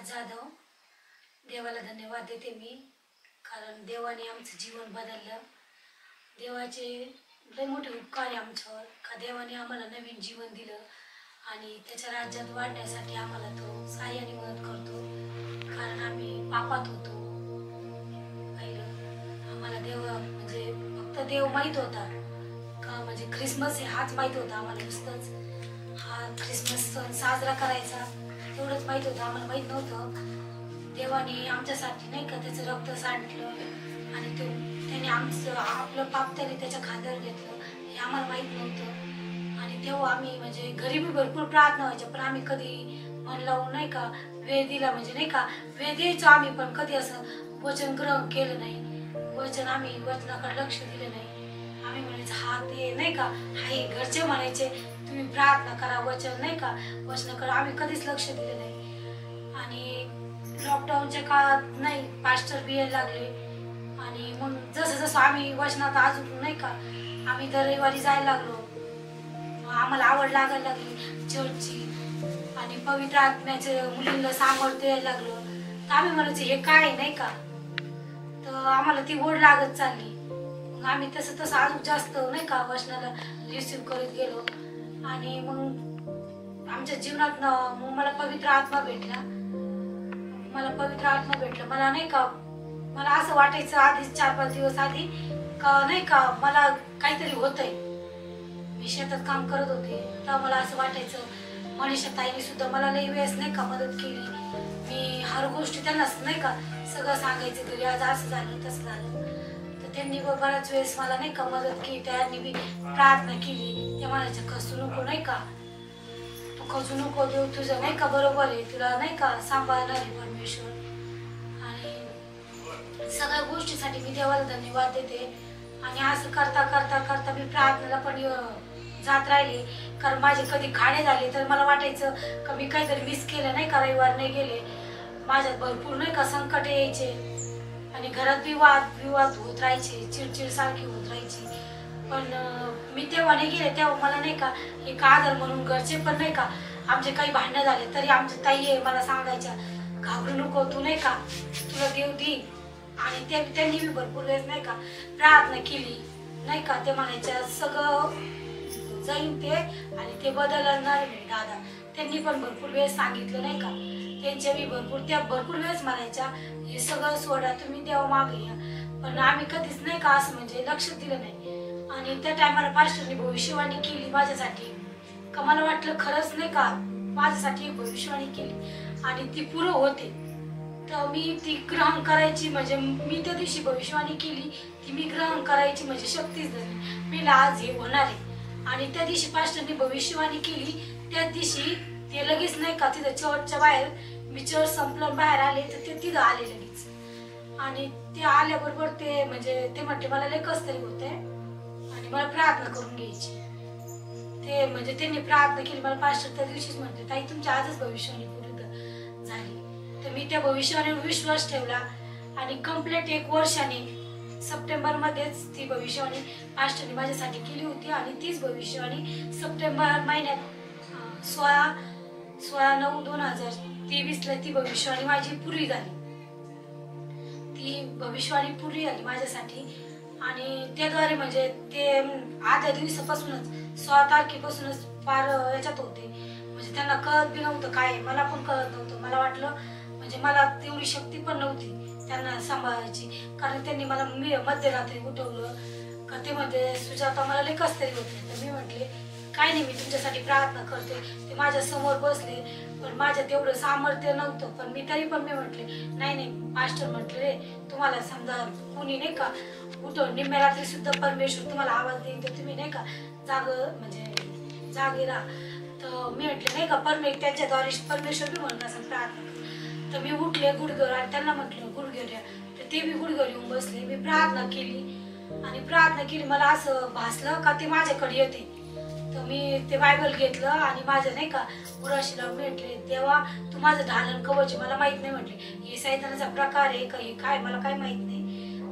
राज जाधव देवाला धन्यवाद देते मी, कारण देवाने आमचं जीवन बदललं। देवाचे लय मोठे उपकार आहे आमच्यावर, का देवाने आम्हाला नवीन जीवन दिलं आणि त्याच्या राज्यात वाढण्यासाठी आम्हाला तो सहाय्याने मदत करतो। कारण आम्ही पापात होतो पहिलं, आम्हाला देव म्हणजे फक्त देव माहीत होता का, म्हणजे ख्रिसमस हे हाच माहीत होता आम्हाला, नुसतंच हा ख्रिसमस सण साजरा करायचा तेवढंच माहीत होतं, आम्हाला माहीत नव्हतं देवाने आमच्यासाठी नाही का त्याचं रक्त सांडलं आणि त्याने आमचं आपलं पाप त्याने त्याच्या खांद्यावर घेतलं हे आम्हाला माहीत नव्हतं। आणि तेव्हा आम्ही म्हणजे घरी बी भरपूर प्रार्थना व्हायच्या, पण आम्ही कधी मन लावून नाही का वेळ दिला, म्हणजे नाही का वेळ द्यायचो आम्ही, पण कधी असं वचन ग्रहण केलं नाही, आम्ही वचनाकडे लक्ष दिलं नाही। आम्ही म्हणायचं हा ते नाही का हाय, घरचे म्हणायचे तुम्ही प्रार्थना करा, वचन नाही का वचनाकडे आम्ही कधीच लक्ष दिलं नाही। आणि लॉकडाऊनच्या काळात नाही पास्टर बी यायला लागले, आणि मग जसं जसं आम्ही वचनात अजून नाही का आम्ही दर रविवारी जायला लागलो, आम्हाला आवड लागायला लागली चर्चची, आणि पवित्र आत्म्याचे मुलींना सामर्थ्य यायला लागलं, तर आम्ही म्हणायचं हे काय नाही का, तर आम्हाला ती ओढ लागत चालली। मग आम्ही तसं तसं अजून जास्त नाही का वचनाला रिसीव्ह करत गेलो, आणि मग आमच्या जीवनात मग मला पवित्र आत्मा भेटला, मला नाही का मला असं वाटायचं आधी 4-5 दिवस आधी का नाही का मला काहीतरी होतंय। मी शेतात काम करत होते तर मला असं वाटायचं, मनीषा ताईने सुद्धा मला लई वेळेस नाही का मदत केली, मी हर गोष्टी त्यांनाच नाही का सगळं सांगायचं, घरी आज असं झालं तसं झालं, तर त्यांनी बऱ्याच वेळेस मला नाही का मदत केली, त्यांनी बी प्रार्थना केली, त्या म्हणायचं खचू नको नाही का, तू खचू नको, देव तुझं नाही का बरोबर आहे, तुला नाही का सांभाळणार आहे परमेश्वर। आणि सगळ्या गोष्टीसाठी मी देवाला धन्यवाद देते। आणि असं करता करता करता मी प्रार्थनेला पण जात राहिले, कारण माझे कधी खाणे झाले तर मला वाटायचं का मी काहीतरी मिस केलं नाही का, रविवार नाही गेले, माझ्यात भरपूर नाही का संकट यायचे, आणि घरात विवाद होत राहायचे, चिडचिड सारखी होत राहायची, पण मी तेव्हा नाही गेले, तेव्हा मला नाही का एक आदर म्हणून घरचे पण नाही का आमचे काही भांडणं झाले तरी आमची ताई मला सांगायच्या घाबरू नको, तू नाही का तुला देव देईल, आणि त्यांनी बी भरपूर वेळेस नाही का प्रार्थना केली नाही का, ते म्हणायच्या सगळं जाईन ते आणि ते बदलणार नाही दादा, त्यांनी पण भरपूर वेळेस सांगितलं नाही का, त्यांच्या बी भरपूर वेळेस म्हणायच्या हे सगळं सोडा तुम्ही देवा मागे या, पण आम्ही कधीच नाही का असं म्हणजे लक्ष दिलं नाही। आणि त्या टायमाला पास्टरने भविष्यवाणी केली माझ्यासाठी, का मला वाटलं खरंच नाही का माझ्यासाठी भविष्यवाणी केली आणि ती पुरं होते, तर मी ती ग्रहण करायची, म्हणजे मी त्या दिवशी भविष्यवाणी केली ती मी ग्रहण करायची म्हणजे शक्तीच धरली, मी आज हे होणार आहे। आणि त्या दिवशी पास्टरने भविष्यवाणी केली, त्या दिवशी ते लगेच नाही का तिथं चर्चच्या बाहेर, मी चर्च संपलं बाहेर आले तर ते तिथं आले लगेच, आणि ते आल्याबरोबर ते म्हणजे ते म्हटले मला लय कस तरी होते आणि मला प्रार्थना करून घ्यायची, ते म्हणजे त्यांनी प्रार्थना केली, मला पास्टर त्या दिवशीच म्हटले ताई तुमची आजच भविष्यवाणी पूर्ण झाली, तर मी त्या भविष्यवाणीवर विश्वास ठेवला, आणि कंप्लीट 1 वर्षाने सप्टेंबर मध्येच ती भविष्यवाणी पास्टरने माझ्यासाठी केली होती, आणि तीच भविष्यवाणी सप्टेंबर महिन्यात 16/9/2023 ती भविष्यवाणी माझी पुरी झाली, ती भविष्यवाणी पुरी झाली माझ्यासाठी। आणि त्याद्वारे म्हणजे ते आधल्या दिवसापासूनच 16 तारखेपासूनच फार याच्यात होते, म्हणजे त्यांना कळत बी नव्हतं काय, मला पण कळत नव्हतं, मला वाटलं म्हणजे मला तेवढी शक्ती पण नव्हती त्यांना सांभाळायची, कारण त्यांनी मला मध्यरात्री उठवलं का ते म्हणजे सुजाता मला लय कस तरी होते, तर मी म्हटले काय नाही मी तुमच्यासाठी प्रार्थना करते, ते माझ्या समोर बसले, पण माझ्या तेवढं सामर्थ्य नव्हतं, पण मी तरी पण मी म्हटले नाही पास्टर म्हटले तुम्हाला समजा कोणी नाही का उठव, निम्म्या रात्री सुद्धा परमेश्वर तुम्हाला आवाज देईल, तर तुम्ही नाही का जागे राहा, तर मी म्हटले नाही का त्यांच्याद्वारे परमेश्वर बी म्हणून असं प्रार्थना, तर मी उठले गुडघ्यावर आणि त्यांना म्हटलं गुडघ्यावर या, तर ते बी गुडघ्यावर येऊन बसले, मी प्रार्थना केली, मला असं भासलं का ते माझ्याकडे येते, तर मी ते बायबल घेतलं आणि माझं नाही का उराशीला म्हटले देवा तू माझं ढालन कवच, मला माहित नाही म्हटले हे सैतानाचा प्रकार आहे का हे काय मला काय माहित नाही,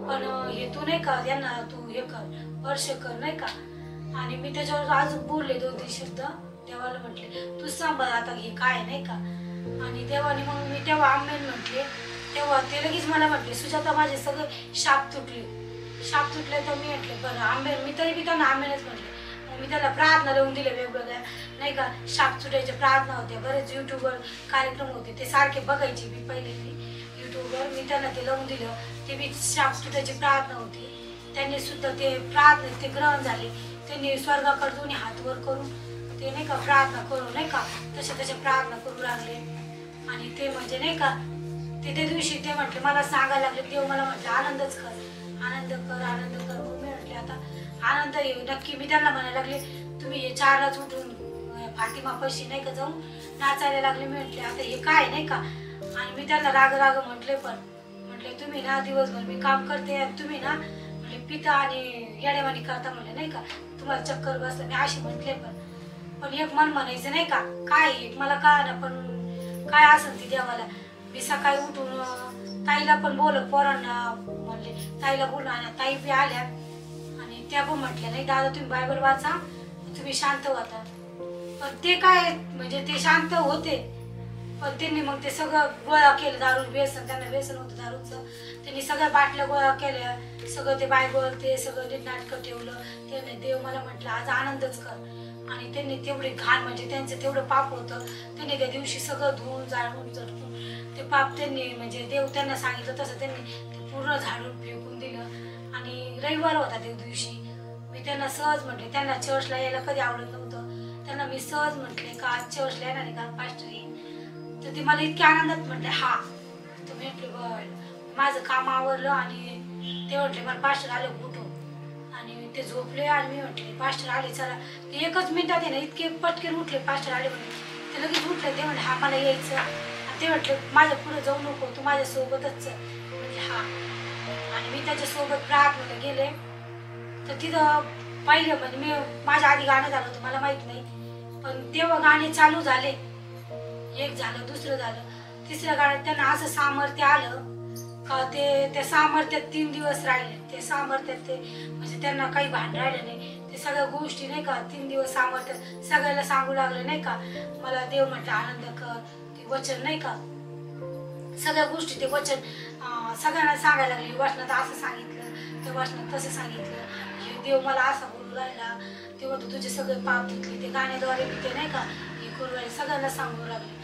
पण हे तू नाही का यांना तू हे कर स्पर्श कर नाही का, आणि मी त्याच्यावर अजून बोलले 2-3 शब्द देवाला म्हटले तू सांभाळ आता हे काय नाही का, आणि देवाने मग मी तेव्हा आंबेन म्हटले, तेव्हा ते लगेच मला म्हटले सुजाता माझे सगळे शाप तुटले. तर मी म्हटले बरं आंबेन, मी तरी बी त्यांना आंबेनच म्हटले. मग मी त्याला प्रार्थना लावून दिले वेगवेगळ्या, नाही का, शाप सुटायच्या प्रार्थना होत्या. बरेच यूट्यूबवर कार्यक्रम होते, ते सारखे बघायचे मी पहिले यूट्यूबवर. मी त्यांना ते लावून दिलं, ते बी शाप सुटायची प्रार्थना होती. त्यांनी सुद्धा ते प्रार्थना ते ग्रहण झाले. त्यांनी स्वर्गाकडे दोन्ही हात वर करून ते नाही का प्रार्थना करू, नाही का, तसे प्रार्थना करू लागले. आणि ते म्हणजे नाही का ते त्या दिवशी ते म्हटले, मला सांगायला लागले देव, मला म्हटलं आनंदच कर, आनंद कर, आनंद कर. मग मी म्हटले आता आनंद येऊ नक्की. मी त्यांना म्हणायला लागले तुम्ही हे 4लाच उठून फातिमा पैसे नाही का जाऊन नाचायला लागले. मी म्हटले आता हे काय, नाही का. आणि मी त्यांना राग म्हटले, पण म्हटले तुम्ही ना दिवसभर मी काम करते, तुम्ही ना म्हटले पिता आणि येडेवाणी करता म्हटले, नाही का, तुम्हाला चक्कर बसलं. मी अशी म्हटले, पण एक मन म्हणायचं नाही का, काय एक मला कळा ना, पण काय असेल ती देवाला. मी सकाळी उठून ताईला पण बोलत, पोरांना म्हणले ताईला बोलून आणा. ताई बी आल्या आणि त्या पण म्हटल्या नाही दादा तुम्ही बायबल वाचा, तुम्ही शांत होता. पण ते काय म्हणजे ते शांत होते, पण त्यांनी मग ते सगळं गोळा केलं, दारू व्यसन, त्यांना व्यसन होतं दारूचं. त्यांनी सगळ्या बाटल्या गोळा केल्या, सगळं ते बायबल ते सगळं नाटकं ठेवलं. त्याने देव मला म्हटलं आज आनंदच कर. आणि त्यांनी तेवढे घाण म्हणजे त्यांचं तेवढं पाप होतं, त्यांनी त्या दिवशी सगळं धुवून जाळून झटकून ते पाप त्यांनी म्हणजे देव त्यांना सांगितलं तसं त्यांनी ते पूर्ण झाडून फेकून दिलं. आणि रविवार होता त्या दिवशी. मी त्यांना सहज म्हटले, त्यांना चर्चला यायला कधी आवडत नव्हतं, त्यांना मी सहज म्हटले का आज चर्चला येणार आहे का पास्टर येईन. तर ते मला इतक्या आनंदात म्हटले हा. तर मी म्हटले बरं. माझं काम आवरलं आणि ते म्हटले मला पास्टर आले उठून. आणि ते झोपले आणि मी म्हटले पास्टर आले चला. ते 1च मिनिटात आहे ना इतके पटकन उठले, पास्टर आले म्हणे. ते लगेच उठले, ते म्हटले हा मला यायचं. ते म्हटले माझ्या पुढे जाऊ नको, तू माझ्यासोबतच चल. म्हणजे हा. आणि मी त्याच्यासोबत प्रार्थनेला गेले. तर तिथं पाहिलं म्हणजे मी माझ्या आधी गाणं झालं होतं मला माहित नाही, पण तेव्हा गाणे चालू झाले. एक झालं, दुसरं झालं, तिसऱ्या गाण्यात त्यांना असं सामर्थ्य आलं का ते त्या सामर्थ्यात 3 दिवस राहिले. ते सामर्थ्यात ते म्हणजे त्यांना काही भान राहिलं नाही. ते सगळ्या गोष्टी नाही का 3 दिवस सामर्थ्यात सगळ्याला सांगू लागले, नाही का. मला देव म्हटलं आनंद कर, ते वचन नाही का, सगळ्या गोष्टी ते वचन सगळ्यांना सांगायला लागले. वचनात असं सांगितलं, त्या वचनात तसं सांगितलं, हे देव मला असा बोलू राहिला, ते म्हणतो तुझे सगळे पाप धुतले. ते गाण्याद्वारे मी ते नाही का हे करू राहिले, सगळ्यांना सांगू लागले.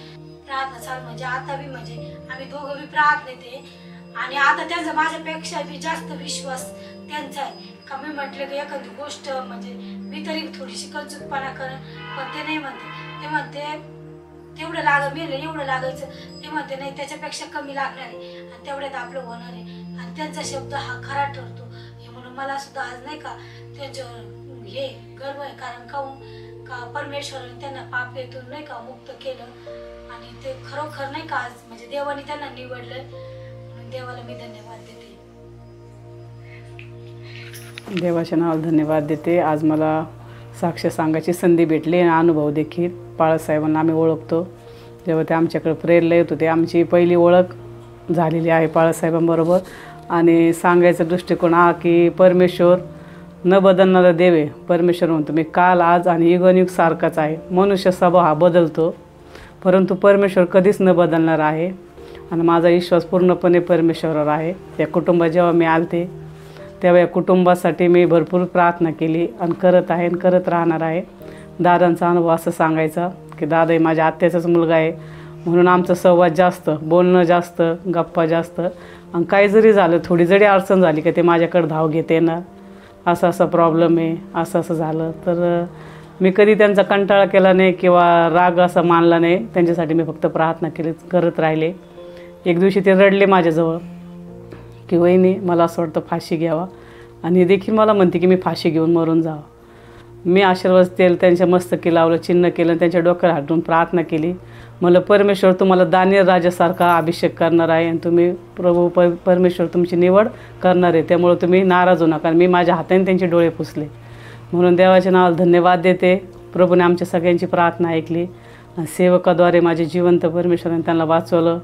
प्रार्थना चालू म्हणजे आता बी म्हणजे आम्ही दोघं बी प्रार्थनेत आहे. आणि आता त्यांचा माझ्यापेक्षा बी जास्त विश्वास त्यांचा आहे का. मी म्हटले की एखादी गोष्ट म्हणजे मी तरी थोडीशी कचूकपणा करेन, पण ते नाही म्हणते. ते म्हणते तेवढं लागलं, मी एवढं लागायचं, ते म्हणते नाही त्याच्यापेक्षा कमी लागणार आहे आणि तेवढ्यात आपलं होणार आहे. आणि त्यांचा शब्द हा खरा ठरतो हे म्हणून मला सुद्धा आज नाही का त्यांच्यावर हे गर्व आहे. कारण का परमेश्वराने त्यांना पापेतून नाही का मुक्त केलं आणि ते खरोखर नाही का आज म्हणजे देवाने त्यांना निवडलंय. म्हणून देवाला मी धन्यवाद देते. देवाच्या नावाला धन्यवाद देते. आज मला साक्ष सांगायची संधी भेटली आणि अनुभव देखील. बाळासाहेबांना आम्ही ओळखतो, जेव्हा ते आमच्याकडे प्रेरला येत होते. आमची पहिली ओळख झालेली आहे बाळासाहेबांबरोबर. आणि सांगायचा दृष्टिकोन हा की परमेश्वर न बदलणारा देव आहे. परमेश्वर म्हणतो मी काल आज आणि युगानुयुग सारखाच आहे. मनुष्य स्वभाव हा बदलतो, परंतु परमेश्वर कधीच न बदलणार आहे. आणि माझा विश्वास पूर्णपणे परमेश्वरावर आहे. या कुटुंबात जेव्हा मी आलते तेव्हा या कुटुंबासाठी मी भरपूर प्रार्थना केली आणि करत आहे आणि करत राहणार आहे. दादांचा अनुभव असं सांगायचा की दादा हे माझ्या आत्याचाच मुलगा आहे, म्हणून आमचा संवाद जास्त, बोलणं जास्त, गप्पा जास्त. आणि काही जरी झालं, थोडी जरी अडचण झाली की ते माझ्याकडे धाव घेते ना, असा प्रॉब्लेम आहे, असं झालं. तर मी कधी त्यांचा कंटाळा केला नाही किंवा राग असा मानला नाही. त्यांच्यासाठी मी फक्त प्रार्थना करत राहिले. एक दिवशी ते रडले माझ्याजवळ की वहिनी मला असं वाटतं फाशी घ्यावा. आणि देखील मला म्हणते की मी फाशी घेऊन मरून जावं. मी आशीर्वाद तेल त्यांच्या मस्तकी लावलं, चिन्ह केलं, त्यांच्या डोक्यावर हात ठेवून प्रार्थना केली. मला परमेश्वर तुम्हाला दानियल राजासारखा अभिषेक करणार आहे आणि तुम्ही प्रभू परमेश्वर तुमची निवड करणार आहे, त्यामुळे तुम्ही नाराज होऊ नका. मी माझ्या हाताने त्यांचे डोळे पुसले. म्हणून देवाच्या नावाला धन्यवाद देते. प्रभूने आमच्या सगळ्यांची प्रार्थना ऐकली. सेवकाद्वारे माझे जिवंत परमेश्वराने त्यांना वाचवलं.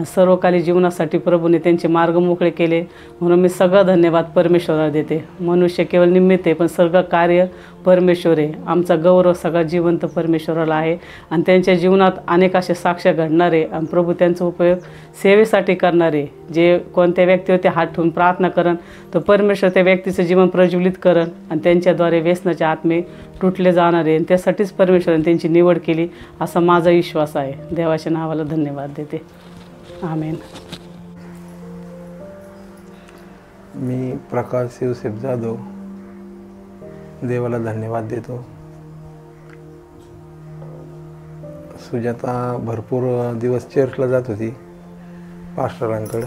सर्वकाली जीवनासाठी प्रभूने त्यांचे मार्ग मोकळे केले. म्हणून मी सगळं धन्यवाद परमेश्वराला देते. मनुष्य केवळ निमित्त आहे, पण सगळं कार्य परमेश्वर आहे. आमचा गौरव सगळा जिवंत परमेश्वराला आहे आणि त्यांच्या जीवनात अनेक असे साक्ष घडणारे आणि प्रभू त्यांचा उपयोग सेवेसाठी करणारे. जे कोणत्या व्यक्तीवर ते हात ठेवून प्रार्थना करन तर परमेश्वर त्या व्यक्तीचं जीवन प्रज्वलित करन आणि त्यांच्याद्वारे व्यसनाचे आत्मे तुटले जाणारे आणि त्यासाठीच परमेश्वराने त्यांची निवड केली असा माझा विश्वास आहे. देवाच्या नावाला धन्यवाद देते. आमेन. मी प्रकाश योसेफ जाधव देवाला धन्यवाद देतो. सुजाता भरपूर दिवस चर्चला जात होती पास्टरांकडं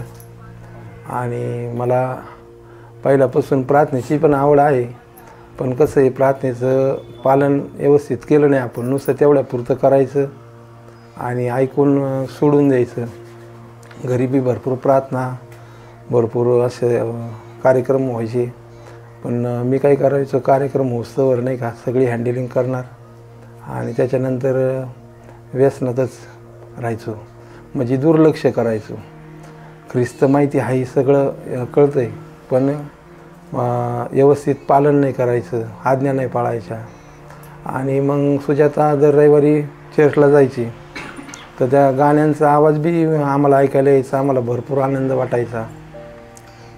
आणि मला पहिल्यापासून प्रार्थनेची पण आवड आहे. पण कसं आहे, प्रार्थनेचं पालन व्यवस्थित केलं नाही आपण, नुसतं तेवढ्या पुरतं करायचं आणि ऐकून सोडून द्यायचं. घरी बी भरपूर प्रार्थना, भरपूर असे कार्यक्रम व्हायचे, पण मी काय करायचो, कार्यक्रम होस्तवर नाही का सगळी हँडलिंग करणार आणि त्याच्यानंतर व्यसनातच राहायचो, म्हणजे दुर्लक्ष करायचो. ख्रिस्त माहिती आहे, सगळं कळतं आहे, पण व्यवस्थित पालन नाही करायचं, आज्ञा नाही पाळायच्या. आणि मग सुजाता दर रविवारी चर्चला जायची तर त्या गाण्यांचा आवाज बी आम्हाला ऐकायला यायचा, आम्हाला भरपूर आनंद वाटायचा,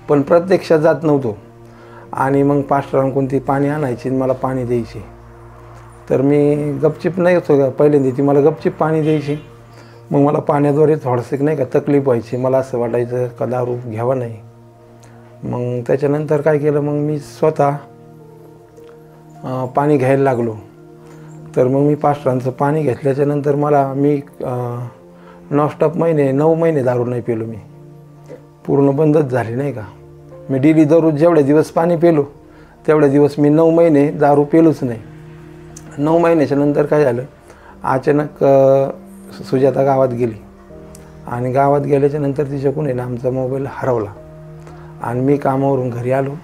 पण प्रत्यक्षात जात नव्हतो. आणि मग पास्टरांकडून ती पाणी आणायची आणि मला पाणी द्यायची, तर मी गपचिप नाही होतो. पहिल्यांदा ती मला गपचिप पाणी द्यायची, मग मला पाण्याद्वारे थोडंसं नाही का तकलीफ व्हायची, मला असं वाटायचं का दारू घ्यावा नाही. मग त्याच्यानंतर काय केलं, मग मी स्वतः पाणी घ्यायला लागलो. तर मग मी पास्टरांचं पाणी घेतल्याच्यानंतर मी नॉनस्टॉप 9 महिने दारू नाही पिलो. मी पूर्ण बंदच झाली नाही का. मी डेली दररोज जेवढे दिवस पाणी पिलो तेवढे दिवस मी 9 महिने दारू पिलोच नाही. 9 महिन्याच्या नंतर काय झालं, अचानक सुजाता गावात गेली आणि गावात गेल्याच्या नंतर तिच्याकडून आहे ना आमचा मोबाईल हरवला आणि मी कामावरून घरी आलो.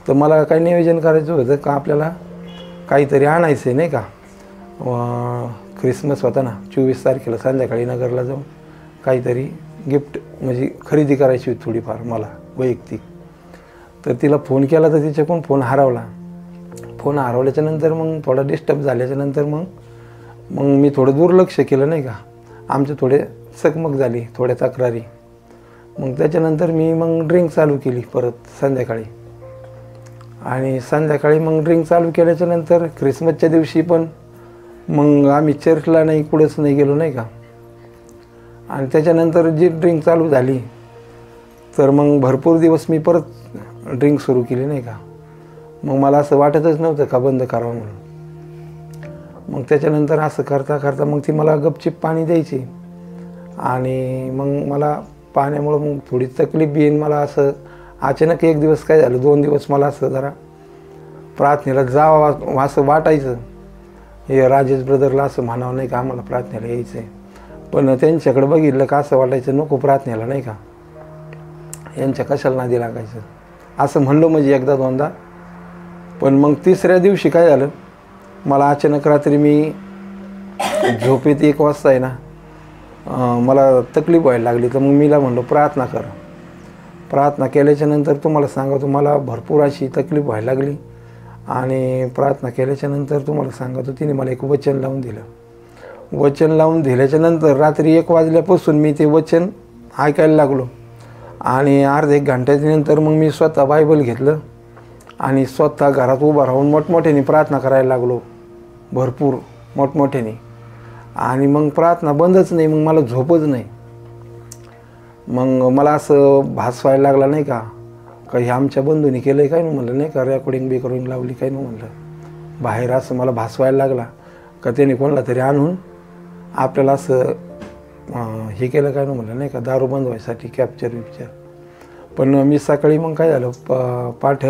तर मला काही नियोजन करायचं होतं का आपल्याला काहीतरी आणायचं आहे नाही का. ख्रिसमस होता ना 24 तारखेला, संध्याकाळी नगरला जाऊन काहीतरी गिफ्ट म्हणजे खरेदी करायची होती थोडीफार मला वैयक्तिक. तर तिला फोन केला तर तिच्याकडून फोन हरवला. फोन हरवल्याच्या नंतर मग थोडा डिस्टर्ब झाल्याच्या नंतर मग मी थोडं दुर्लक्ष केलं नाही का. आमचे थोडे चकमक झाली, थोड्या तक्रारी. मग त्याच्यानंतर मी मग ड्रिंक चालू केली परत संध्याकाळी. आणि संध्याकाळी मग ड्रिंक चालू केल्याच्या नंतर ख्रिसमसच्या दिवशी पण मग आम्ही चर्चला नाही, कुठंच नाही गेलो नाही का. आणि त्याच्यानंतर जी ड्रिंक चालू झाली तर मग भरपूर दिवस मी परत ड्रिंक सुरू केली नाही का. मग मला असं वाटतच नव्हतं का बंद करावं म्हणून. मग त्याच्यानंतर असं करता करता मग ती मला गपचिप पाणी द्यायची आणि मग मला पाण्यामुळं मग थोडी तकलीफ बी येईन. मला असं अचानक एक दिवस काय झालं, 2 दिवस मला असं जरा प्रार्थनेला जावं असं वाटायचं. हे राजेश ब्रदरला असं म्हणावं नाही का आम्हाला प्रार्थनेला यायचं आहे, पण त्यांच्याकडे बघितलं का असं वाटायचं नको प्रार्थनेला नाही का, यांच्या कशाला नादी लागायचं असं म्हणलो म्हणजे एकदा दोनदा. पण मग 3ऱ्या दिवशी काय झालं, मला अचानक रात्री मी झोपेत 1 वाजता आहे ना मला तकलीफ व्हायला लागली. तर मग मीला म्हणलो प्रार्थना कर. प्रार्थना केल्याच्या नंतर तुम्हाला सांगतो मला भरपूर अशी तकलीफ व्हायला लागली. आणि प्रार्थना केल्याच्या नंतर तुम्हाला सांगतो तिने मला एक वचन लावून दिलं. वचन लावून दिल्याच्या नंतर रात्री 1 वाजल्यापासून मी ते वचन ऐकायला लागलो. आणि अर्ध्या 1 घंट्यानंतर मग मी स्वतः बायबल घेतलं आणि स्वतः घरात उभा राहून मोठमोठ्याने प्रार्थना करायला लागलो, भरपूर मोठमोठ्याने. आणि मग प्रार्थना बंदच नाही, मग मला झोपच नाही. मग मला असं भास व्हायला लागला नाही का हे आमच्या बंधूंनी केलं आहे काय नाही म्हणलं नाही का, रेकॉर्डिंग लावली काय नाही म्हणलं. बाहेर असं मला भास व्हायला लागला का त्याने कोणाला तरी आणून आपल्याला असं हे केलं काय नाही म्हणलं नाही का, दारू बंद व्हायसाठी कॅप्चर. पण मी सकाळी मग काय झालं पाठ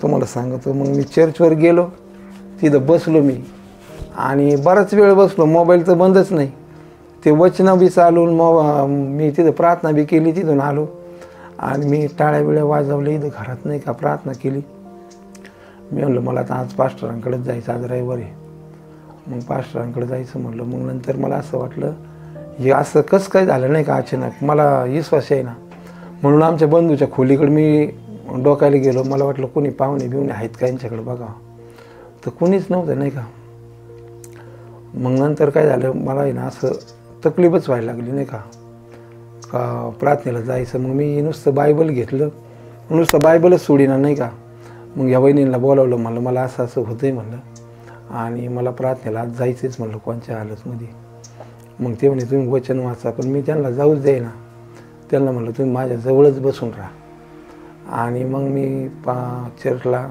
तुम्हाला सांगतो, मग मी चर्चवर गेलो, तिथं बसलो मी आणि बराच वेळ बसलो. मोबाईल तर बंदच नाही, ते वचनं बी चालून मी तिथं प्रार्थना बी केली. तिथून आलो आणि मी टाळ्या बिळ्या वाजवल्या इथं घरात नाही का, प्रार्थना केली. मी म्हणलं मला आता आज पास्टरांकडेच जायचं, आज रविवार आहे. मग पास्टरांकडे जायचं म्हणलं. मग नंतर मला असं वाटलं हे असं कसं काय झालं नाही का अचानक, मला विश्वास आहे ना. म्हणून आमच्या बंधूच्या खोलीकडे मी डोकायला गेलो. मला वाटलं कोणी पाहुणे बिवणे आहेत का यांच्याकडे बघा, तर कोणीच नव्हतं नाही का. मग नंतर काय झालं, मला आहे ना असं तकलीफच व्हायला लागली नाही का, का प्रार्थनेला जायचं. मग मी नुसतं बायबल घेतलं, नुसतं बायबलच सोडीना नाही का. मग या वहिनींना बोलावलं, मला असं असं होतं आहे म्हणलं, आणि मला प्रार्थनेला आज जायचंच म्हणलं कोणत्या हालतमध्ये. मग ते म्हणे तुम्ही वचन वाचा, पण मी त्यांना जाऊच देईना. त्यांना म्हणलं तुम्ही माझ्या जवळच बसून राहा. आणि मग मी चर्चला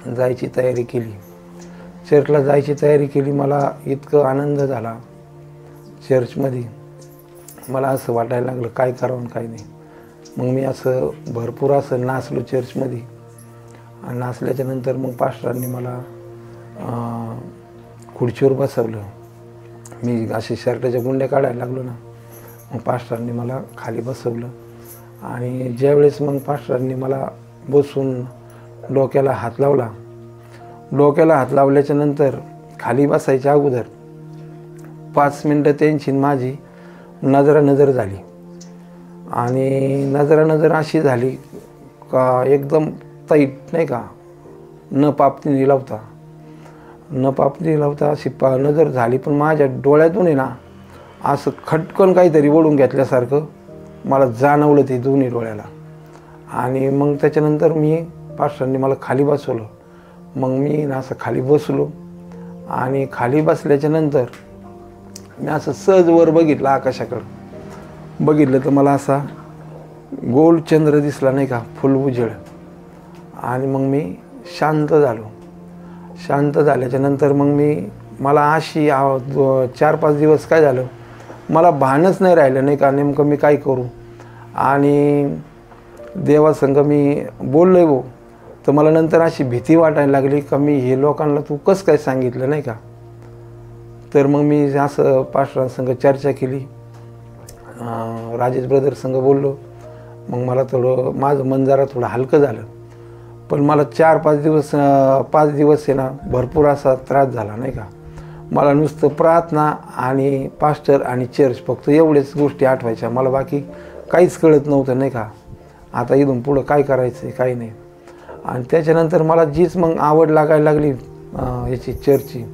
जायची तयारी केली. चर्चला जायची तयारी केली. मला इतकं आनंद झाला चर्चमध्ये, मला असं वाटायला लागलं काय करावं आणि काय नाही. मग मी असं भरपूर असं नाचलो चर्चमध्ये. आणि नाचल्याच्या नंतर मग पास्टरांनी मला खुर्चीवर बसवलं. मी असे शर्टाच्या गुंड्या काढायला लागलो ना, मग पास्टरांनी मला खाली बसवलं. आणि ज्यावेळेस मग पास्टरांनी मला बसून डोक्याला हात लावला, डोक्याला हात लावल्याच्या नंतर खाली बसायच्या अगोदर 5 मिनटं त्यांची माझी नजर झाली. आणि नजर अशी झाली का एकदम टाईट नाही का, न पापणी लावता अशी नजर झाली. पण माझ्या डोळ्यातून आहे ना असं खटकन काहीतरी ओढून घेतल्यासारखं मला जाणवलं ते दोन्ही डोळ्याला. आणि मग त्याच्यानंतर पास्टरांनी मला खाली बसवलं. मग मी ना असं खाली बसलो. आणि खाली बसल्याच्या नंतर मी असं सहज वर बघितलं, आकाशाकडं बघितलं तर मला असा गोल चंद्र दिसला नाही का, फुल उजेड. आणि मग मी शांत झालो. शांत झाल्याच्या नंतर मग मला अशी 4-5 दिवस काय झालं, मला भानच नाही राहिलं नाही का नेमकं मी काय करू. आणि देवासंग मी बोललोय हो, तर मला नंतर अशी भीती वाटायला लागली का मी हे लोकांना तू कसं काय सांगितलं नाही का. तर मग मी असं पास्टरांसंग चर्चा केली, राजेश ब्रदरसंग बोललो. मग मला माझं मन जरा थोडं हलकं झालं. पण मला 4-5 दिवस आहे ना भरपूर असा त्रास झाला नाही का. मला नुसतं प्रार्थना आणि पास्टर आणि चर्च फक्त एवढेच गोष्टी आठवायच्या, मला बाकी काहीच कळत नव्हतं नाही का. आता इथून पुढं काय करायचं काही नाही. आणि त्याच्यानंतर मला जीच मग आवड लागायला लागली याची चर्चची.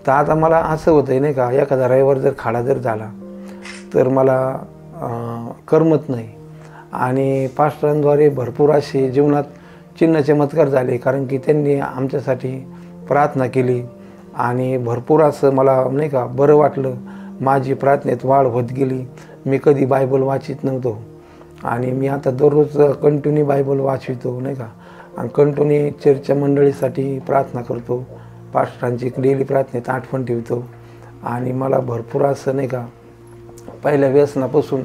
तर आता मला असं होतं आहे नाही का, एखादा रविवार जर खाडा जर झाला तर मला करमत नाही. आणि पास्टरांद्वारे भरपूर असे जीवनात चिन्ह चमत्कार झाले, कारण की त्यांनी आमच्यासाठी प्रार्थना केली. आणि भरपूर असं मला नाही का बरं वाटलं. माझी प्रार्थनेत वाढ होत गेली. मी कधी बायबल वाचित नव्हतो, आणि मी आता दररोज कंटिन्यू बायबल वाचवितो नाही का. आणि कंटिन्यू चर्चच्या मंडळीसाठी प्रार्थना करतो. पास्टरांची डेली प्रार्थनेत आठवण ठेवतो. आणि मला भरपूर असं नाही का पहिल्या व्यसनापासून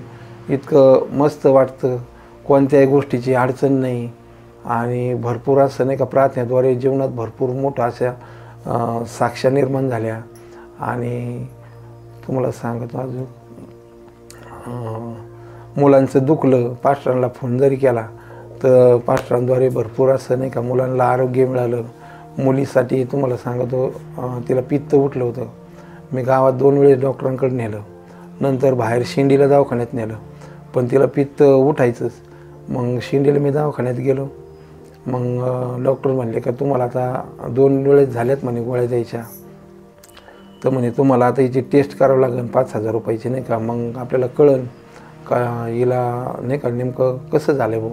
इतकं मस्त वाटतं, कोणत्याही गोष्टीची अडचण नाही. आणि भरपूर असं नाही का प्रार्थनेद्वारे जीवनात भरपूर मोठ्या अशा साक्ष्या निर्माण झाल्या. आणि तुम्हाला सांगतो अजून मुलांचं दुखलं, पास्टरांना फोन जरी केला तर पास्टरांद्वारे भरपूर असं नाही का मुलांना आरोग्य मिळालं. मुलीसाठी तुम्हाला सांगतो तिला पित्त उठलं होतं. मी गावात 2 वेळेस डॉक्टरांकडे नेलं, नंतर बाहेर शिंडीला दवाखान्यात नेलं, पण तिला पित्त उठायचंच. मग शिंडीला मी दवाखान्यात गेलो. मग डॉक्टर म्हणले का तुम्हाला आता 2 वेळेस झाल्यात म्हणे गोळ्या द्यायच्या, तर म्हणे तुम्हाला आता हिची टेस्ट करावं लागेल 5,000 रुपयाची नाही का. मग आपल्याला कळन का हिला नाही का नेमकं कसं झालं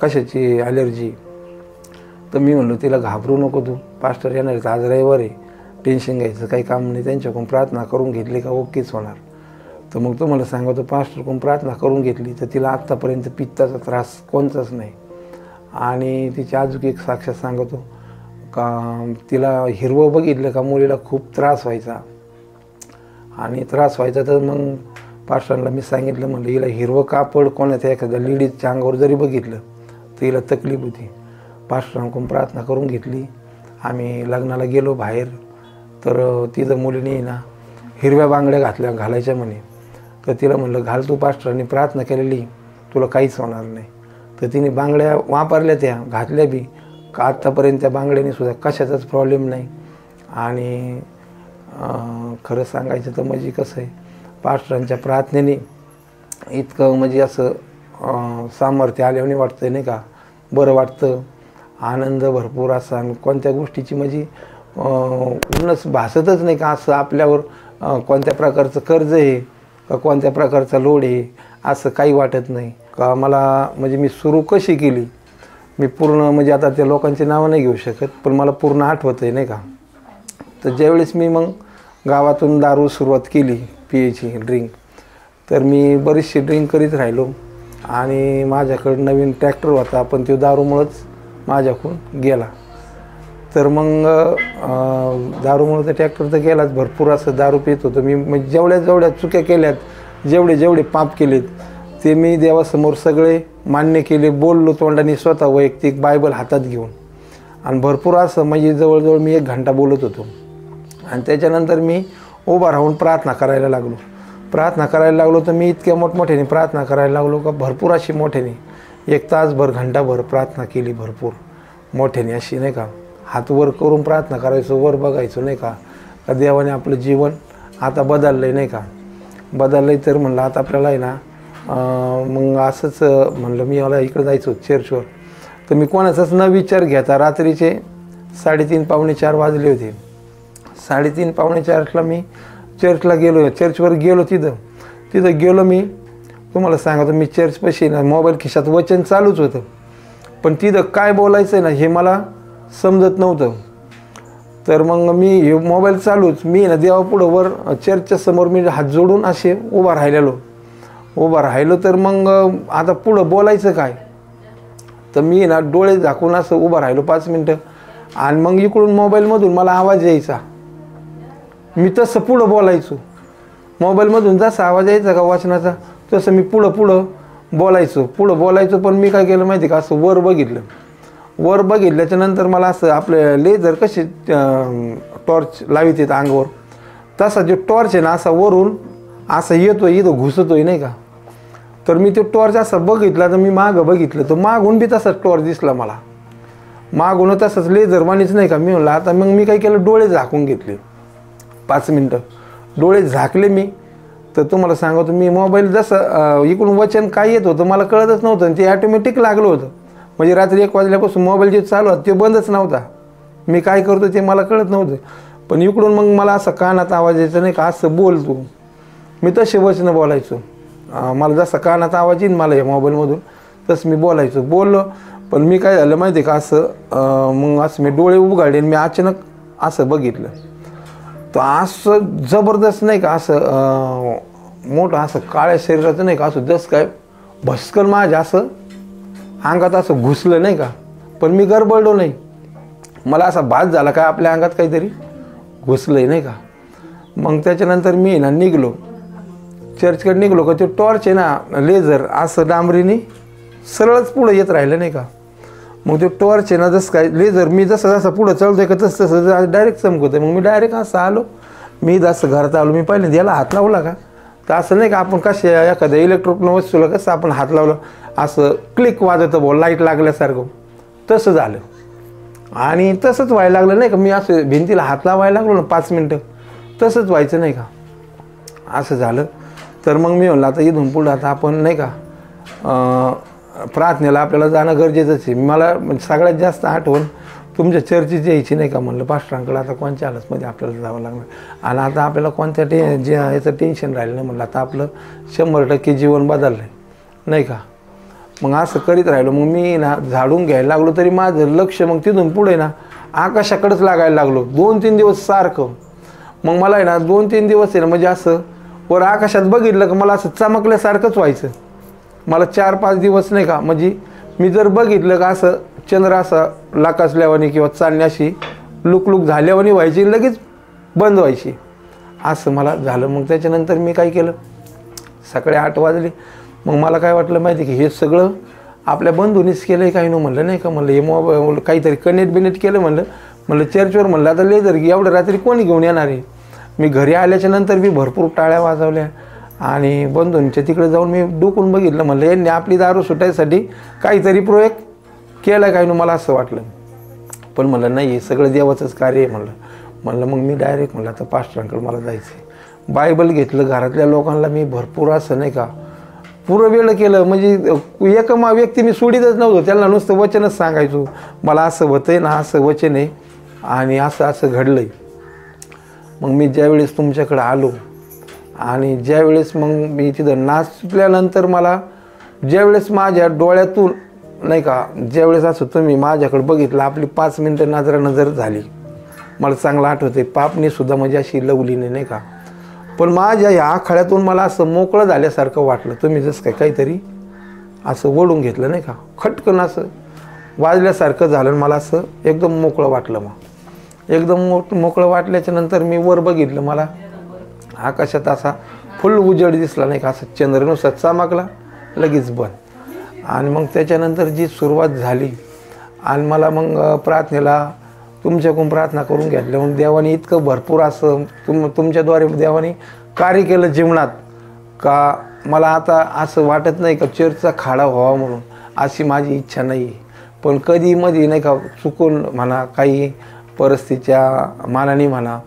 कशाची ॲलर्जी. तर मी म्हणलो तिला घाबरू नको तू, पास्टर येणार आहे, आज रविवार आहे, टेन्शन घ्यायचं काही काम नाही, त्यांच्याकडून प्रार्थना करून घेतली का ओकेच होणार. तर मग तुम्हाला सांगतो पास्टरकडून प्रार्थना करून घेतली तर तिला आत्तापर्यंत पित्ताचा त्रास कोणताच नाही. आणि तिची अजून एक साक्षात सांगतो का तिला हिरवं बघितलं का मुलीला खूप त्रास व्हायचा. आणि त्रास व्हायचा तर मग पास्टरांना मी सांगितलं, म्हणलं हिला हिरवं कापड कोणाच्या एखाद्या लेडीजच्या अंगावर जरी बघितलं तर हिला तकलीफ होती. पास्टरांकडून प्रार्थना करून घेतली. आम्ही लग्नाला गेलो बाहेर, तर तिथं मुलीने ना हिरव्या बांगड्या घालायच्या म्हणे. तर तिला म्हणलं घाल तू, पास्टरांनी प्रार्थना केलेली तुला काहीच होणार नाही. तर तिने बांगड्या वापरल्या, त्या घातल्या बी का आत्तापर्यंत त्या बांगड्याने सुद्धा कशाचाच प्रॉब्लेम नाही. आणि खरं सांगायचं तर म्हणजे कसं आहे, पास्टरांच्या प्रार्थनेने इतकं म्हणजे असं सामर्थ्य आल्याने वाटतं नाही का. बरं वाटतं, आनंद भरपूर असा, आणि कोणत्या गोष्टीची म्हणजे उन्नस भासतच नाही का असं आपल्यावर कोणत्या प्रकारचं कर्ज आहे का कोणत्या प्रकारचा लोड आहे असं काही वाटत नाही का. मला म्हणजे मी सुरू कशी केली मी पूर्ण म्हणजे आता त्या लोकांची नावं नाही घेऊ शकत, पण मला पूर्ण आठवतं आहे नाही का. तर ज्यावेळेस मी मग गावातून दारू सुरुवात केली पियायची ड्रिंक, तर मी बरीचशी ड्रिंक करीत राहिलो आणि माझ्याकडं नवीन ट्रॅक्टर होता, पण तो दारूमुळंच माझ्याकडून गेला. तर मग दारूमुळं तर ट्रॅक्टर तर गेलाच. भरपूर असं दारू पित होतो मी, म्हणजे जेवढ्या चुक्या केल्यात, जेवढे पाप केलेत ते मी देवासमोर सगळे मान्य केले, बोललो तोंडाने स्वतः वैयक्तिक बायबल हातात घेऊन. आणि भरपूर असं म्हणजे जवळजवळ मी 1 घंटा बोलत होतो. आणि त्याच्यानंतर मी उभा राहून प्रार्थना करायला लागलो. तर मी इतक्या मोठमोठ्याने प्रार्थना करायला लागलो का भरपूर अशी मोठ्याने 1 तासभर घंटाभर प्रार्थना केली, भरपूर मोठ्याने अशी नाही का. हात वर करून प्रार्थना करायचो, वर बघायचो नाही का देवाने आपलं जीवन आता बदललं आहे नाही का. बदललं आहे तर म्हणलं आता आपल्याला आहे ना मग असंच म्हणलं मी मला इकडं जायचं चर्चवर. तर मी कोणाचाच न विचार घेता रात्रीचे 3:30 पावणे 4 वाजले होते. 3:30 पावणे 4ला मी चर्चला गेलो, चर्चवर गेलो. तिथं गेलो मी. तुम्हाला सांगतो मी चर्चपाशी ना मोबाईल खिशात वचन चालूच होतं, पण तिथं काय बोलायचं आहे ना हे मला समजत नव्हतं. तर मग मी हे मोबाईल चालूच, मी ना देवापुढं वर चर्चच्या समोर मी हात जोडून असे उभा राहिलो. तर मग आता पुढं बोलायचं काय, तर मी ना डोळे झाकून असं उभं राहिलो 5 मिनटं. आणि मग इकडून मोबाईलमधून मला आवाज यायचा, मी तसं पुढं बोलायचो. मोबाईलमधून जसा आवाज यायचा का वाचनाचा तसं मी पुढं बोलायचो. पण मी काय केलं माहिती का, असं वर बघितल्याच्या नंतर मला असं आपले लेझर कसे टॉर्च लावित येत अंगावर, तसा जो टॉर्च आहे ना असा वरून असं येतोय, इथं घुसतोय नाही का. तर मी तो टॉर्च असा बघितला, तर मी मागं बघितलं तर मागून बी तसाच टॉर्च दिसला मला, मागून तसंच लेझर मानीच नाही का. मी म्हणलं आता मग मी काय केलं, डोळे झाकून घेतले 5 मिनटं. डोळे झाकले मी. तर तुम्हाला सांगतो मी मोबाईल जसं इकडून वचन काय येत होतं मला कळतच नव्हतं, आणि ते ॲटोमॅटिक लागलं होतं. म्हणजे रात्री 1 वाजल्यापासून मोबाईल जे चालू होता ते बंदच नव्हता. मी काय करतो ते मला कळत नव्हतं, पण इकडून मग मला असं कानात आवाज यायचा नाही का, असं बोलतो. मी तसे वचनं बोलायचो. मला जसा कानात आवाज येईन मला या मोबाईलमधून तसं मी बोललो. पण मी काय झालं माहिती आहे का, असं मग असं मी डोळे उघडले आणि मी अचानक असं बघितलं. तर असं जबरदस्त नाही का, असं मोठं असं काळ्या शरीराचं नाही का, असं जसं काय भस्कन माझ्या असं अंगात असं घुसलं नाही का. पण मी गडबडलो नाही, मला असा भास झाला काय आपल्या अंगात काहीतरी घुसलंय नाही का. मग त्याच्यानंतर मी ना निघलो, चर्चकडे निघलो का, ते टॉर्च आहे ना लेझर असं डांबरीने सरळच पुढं येत राहिलं नाही का. मग ते टॉर्च आहे ना जसं काय लेझर मी जसं पुढं चालतोय का तसं डायरेक्ट चमकत आहे. मग मी डायरेक्ट असं आलो, मी जसं घरात आलो, मी पहिल्यांदा याला हात लावला का, तर असं नाही का आपण कसे एखाद्या इलेक्ट्रॉनिक वस्तूला कसं आपण हात लावलं असं क्लिक वाजतं बोल लाईट लागल्यासारखं, तसं झालं. आणि तसंच व्हायला लागलं नाही का, मी असं भिंतीला हात लावायला लागलो ना 5 मिनटं, तसंच व्हायचं नाही का, असं झालं. तर मग मी म्हणलं आता इथून पुढं आता आपण नाही का प्रार्थनेला आपल्याला जाणं गरजेचंच आहे. मला सगळ्यात जास्त आठवण तुमच्या चर्चेची यायची नाही का. म्हणलं पास्टरांकडे आता कोणत्या हालतमध्ये आपल्याला जावं लागणार, आणि आता आपल्याला कोणत्या जे याचं टेन्शन राहिलं नाही. म्हणलं आता आपलं 100% जीवन बदललं आहे नाही का. मग असं करीत राहिलो. मग मी ना झाडून घ्यायला लागलो, तरी माझं लक्ष मग तिथून पुढे ना आकाशाकडेच लागायला लागलो 2-3 दिवस सारखं. मग मला आहे ना 2-3 दिवस आहे ना म्हणजे असं वर आकाशात बघितलं का मला असं चमकल्यासारखंच व्हायचं. मला 4-5 दिवस नाही का, म्हणजे मी जर बघितलं का असं चंद्र असा लाकासल्यावानी किंवा चालण्याशी लुकलुक झाल्यावानी व्हायची, लगेच बंद व्हायची, असं मला झालं. मग त्याच्यानंतर मी काय केलं, सकाळी 8 वाजले. मग मला काय वाटलं माहिती की हे सगळं आपल्या बंधूनीच केलं आहे काही नाही. म्हणलं नाही का, म्हणलं हे मोबाईल काहीतरी कनेक्ट केलं. म्हणलं चर्चवर म्हणलं आता लेझर एवढ्या रात्री कोणी घेऊन येणार आहे. मी घरी आल्याच्या नंतर मी भरपूर टाळ्या वाजवल्या आणि बंधूंच्या तिकडे जाऊन मी डोकून बघितलं. म्हणलं यांनी आपली दारू सुटायसाठी काहीतरी प्रयोग केला काय, मला असं वाटलं. पण म्हणलं नाही, हे सगळं देवाचंच कार्य आहे. म्हणलं मग मी डायरेक्ट म्हणलं आता पास्टरांकडे मला जायचं आहे. बायबल घेतलं, घरातल्या लोकांना मी भरपूर असं नाही का पुरं वेळ केलं. म्हणजे एक व्यक्ती मी सोडीतच नव्हतो, त्यांना नुसतं वचनच सांगायचो, मला असं होतंय ना, असं वचन आहे आणि असं असं घडलं आहे. मग मी ज्यावेळेस तुमच्याकडे आलो आणि ज्यावेळेस मग मी तिथं नाचल्यानंतर मला ज्यावेळेस माझ्या डोळ्यातून नाही का, ज्यावेळेस असं तुम्ही माझ्याकडे बघितलं, आपली 5 मिनटं नजर झाली. मला चांगलं आठवते, पापणीसुद्धा म्हणजे अशी लवलीने नाही का, पण माझ्या ह्या आखाड्यातून मला असं मोकळं झाल्यासारखं वाटलं. तुम्ही जसं काहीतरी असं ओढून घेतलं नाही का, खटकन असं वाजल्यासारखं झालं. मला असं एकदम मोकळं वाटलं. मग एकदम मोकळं वाटल्याच्या नंतर मी वर बघितलं, मला आकाशात असा फुल उजेड दिसला नाही का, असं चंद्रनुसार चमकला, लगेच बंद. आणि मग त्याच्यानंतर जी सुरुवात झाली आणि मला मग प्रार्थनेला तुमच्याकडून प्रार्थना करून घेतल्या. मग देवाने इतकं भरपूर असं तुमच्याद्वारे देवाने कार्य केलं जीवनात, का मला आता असं वाटत नाही का चर्चचा खाडा व्हावा म्हणून, अशी माझी इच्छा नाही आहे. पण कधी मध्ये नाही का चुकून म्हणा, काही परिस्थितीच्या मानाने म्हणा,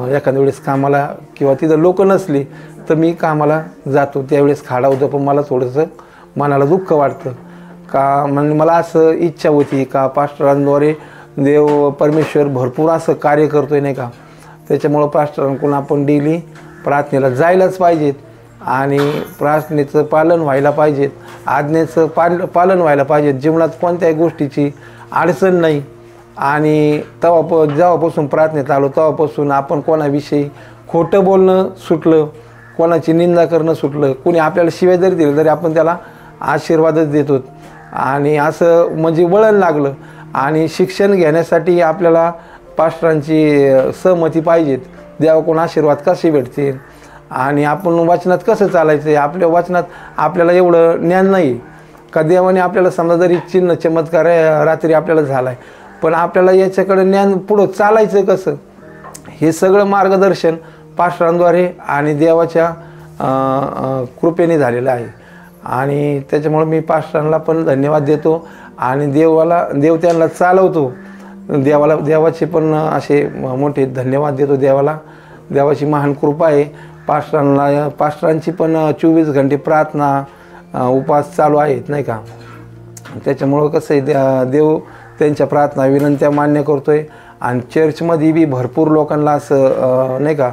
एखाद्या वेळेस कामाला किंवा तिथं लोक नसली तर मी कामाला जातो, त्यावेळेस खाडा होतो. पण मला थोडंसं मनाला दुःख वाटतं का, म्हणजे मला असं इच्छा होती का पास्टरांद्वारे देव परमेश्वर भरपूर असं कार्य करतोय नाही का, त्याच्यामुळं पास्टरांकडून आपण डेली प्रार्थनेला जायलाच पाहिजेत आणि प्रार्थनेचं पालन व्हायला पाहिजेत, आज्ञेचं पालन व्हायला पाहिजेत. जीवनात कोणत्याही गोष्टीची अडचण नाही. आणि जेव्हापासून प्रार्थनेत आलो तेव्हापासून आपण कोणाविषयी खोटं बोलणं सुटलं, कोणाची निंदा करणं सुटलं. कोणी आपल्याला शिवाय जरी दिलं तरी आपण त्याला आशीर्वादच देतो. आणि असं म्हणजे वळण लागलं. आणि शिक्षण घेण्यासाठी आपल्याला पास्टरांची सहमती पाहिजेत. देवाकडून आशीर्वाद कसे भेटतील आणि आपण वचनात कसं चालायचं आहे. आपल्या वचनात आपल्याला एवढं ज्ञान नाही का, देवाने आपल्याला समजा जरी चिन्ह चमत्कार रात्री आपल्याला झाला आहे, पण आपल्याला याच्याकडे ज्ञान पुढं चालायचं कसं, हे सगळं मार्गदर्शन पास्टरांद्वारे आणि देवाच्या कृपेने झालेलं आहे. आणि त्याच्यामुळे मी पास्टरांना पण धन्यवाद देतो आणि देव त्यांना चालवतो. देवाचे पण असे मोठे धन्यवाद देतो देवाला. देवाची महान कृपा आहे. पास्टरांची पण 24 घंटे प्रार्थना उपवास चालू आहेत नाही का. त्याच्यामुळं कसं आहे, देव त्यांच्या प्रार्थना विनंत्या मान्य करतोय. आणि चर्चमध्ये बी भरपूर लोकांना असं नाही का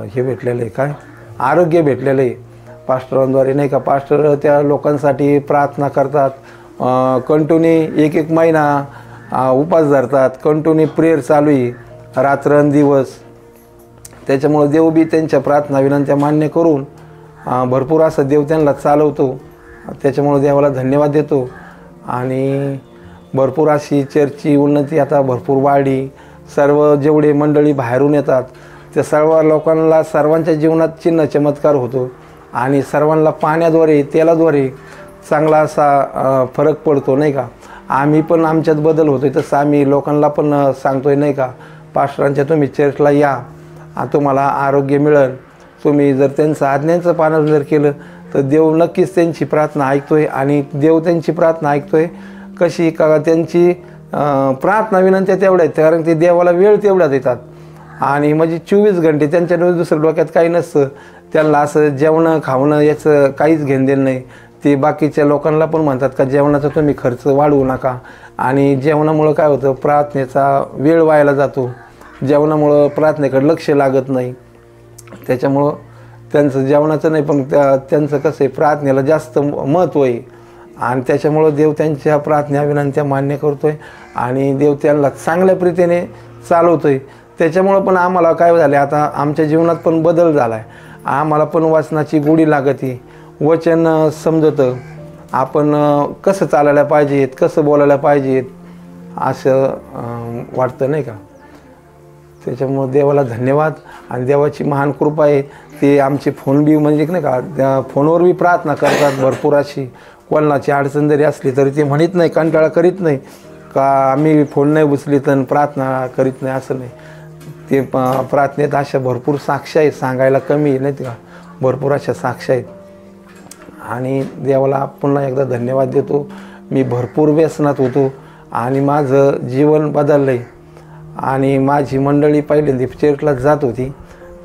हे भेटलेलं आहे, काय आरोग्य भेटलेलं आहे पास्टरांद्वारे नाही का. पास्टर त्या लोकांसाठी प्रार्थना करतात, कंटिन्यू एक महिना उपास धरतात, कंटिन्यू प्रेयर चालू आहे रात्रंदिवस. त्याच्यामुळं देव बी त्यांच्या प्रार्थना विनंत्या मान्य करून भरपूर असं देव त्यांना चालवतो. त्याच्यामुळं देवाला धन्यवाद देतो. आणि भरपूर अशी चर्चची उन्नती आता भरपूर वाढली. सर्व जेवढे मंडळी बाहेरून येतात त्या सर्व लोकांना सर्वांच्या जीवनात चिन्ह चमत्कार होतो आणि सर्वांना पाण्याद्वारे तेलाद्वारे चांगला असा फरक पडतो नाही का. आम्ही पण आमच्यात बदल होतो आहे, तसं आम्ही लोकांना पण सांगतो आहे नाही का. पास्टरांच्या तुम्ही चर्चला या, तुम्हाला आरोग्य मिळेल. तुम्ही जर त्यांचं आज्ञांचं पालन जर केलं तर देव नक्कीच त्यांची प्रार्थना ऐकतो आहे. आणि देव त्यांची प्रार्थना ऐकतो आहे कशी का, त्यांची प्रार्थना विनंत्या तेवढ्या आहेत, कारण ते देवाला वेळ तेवढ्याच येतात. आणि म्हणजे 24 घंटे त्यांच्या दुसरं डोक्यात काही नसतं. त्यांना असं जेवणं खावणं याचं काहीच घेणदेण नाही. ते बाकीच्या लोकांना पण म्हणतात का जेवणाचा तुम्ही खर्च वाढवू नका. आणि जेवणामुळं काय होतं, प्रार्थनेचा वेळ वायाला जातो. जेवणामुळं प्रार्थनेकडे लक्ष लागत नाही. त्याच्यामुळं त्यांचं जेवणाचं नाही पण त्यांचं कसं आहे, प्रार्थनेला जास्त महत्त्व आहे. आणि त्याच्यामुळं देव त्यांच्या प्रार्थना विनंत्या मान्य करतो आहे आणि देव त्यांना चांगल्या प्रीतीने चालवतो आहे. त्याच्यामुळं पण आम्हाला काय झालं, आता आमच्या जीवनात पण बदल झाला आहे. आम्हाला पण वाचनाची गोडी लागते, वचन समजतं, आपण कसं चालायला पाहिजेत, कसं बोलायला पाहिजेत असं वाटतं नाही का. त्याच्यामुळं देवाला धन्यवाद. आणि देवाची महान कृपा आहे. ते आमचे फोन बी म्हणजे नाही का, फोनवर बी प्रार्थना करतात भरपूर अशी. कोणाची अडचण जरी असली तरी ते म्हणत नाही, कंटाळा करीत नाही का आम्ही फोन नाही उचली तर प्रार्थना करीत नाही, असं नाही. ते प्रार्थनेत अशा भरपूर साक्ष आहेत, सांगायला कमी नाहीत का, भरपूर अशा साक्ष आहेत. आणि देवाला पुन्हा एकदा धन्यवाद देतो. मी भरपूर व्यसनात होतो आणि माझं जीवन बदललं आहे. आणि माझी मंडळी पहिल्यांदा चर्चला जात होती,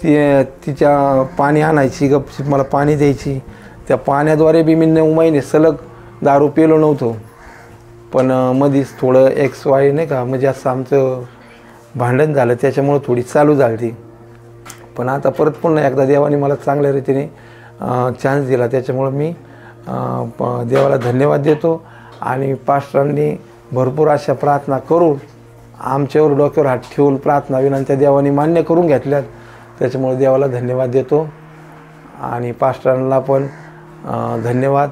तिच्या पाणी आणायची, गपचीप मला पाणी द्यायची. त्या पाण्याद्वारे बी मी 9 महिने सलग दारू पिलो नव्हतो. पण मधीच थोडं XY नाही का, म्हणजे असं आमचं भांडण झालं, त्याच्यामुळं थोडी चालू झाली ती. पण आता परत पुन्हा एकदा देवाने मला चांगल्या रीतीने चान्स दिला, त्याच्यामुळं मी देवाला धन्यवाद देतो. आणि पास्टरांनी भरपूर अशा प्रार्थना करून आमच्यावर डोक्यावर हात ठेवून प्रार्थना विनंत्या देवाने मान्य करून घेतल्यात, त्याच्यामुळे देवाला धन्यवाद देतो. आणि पास्टरांना पण धन्यवाद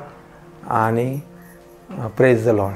आणि प्रेज द लॉर्ड.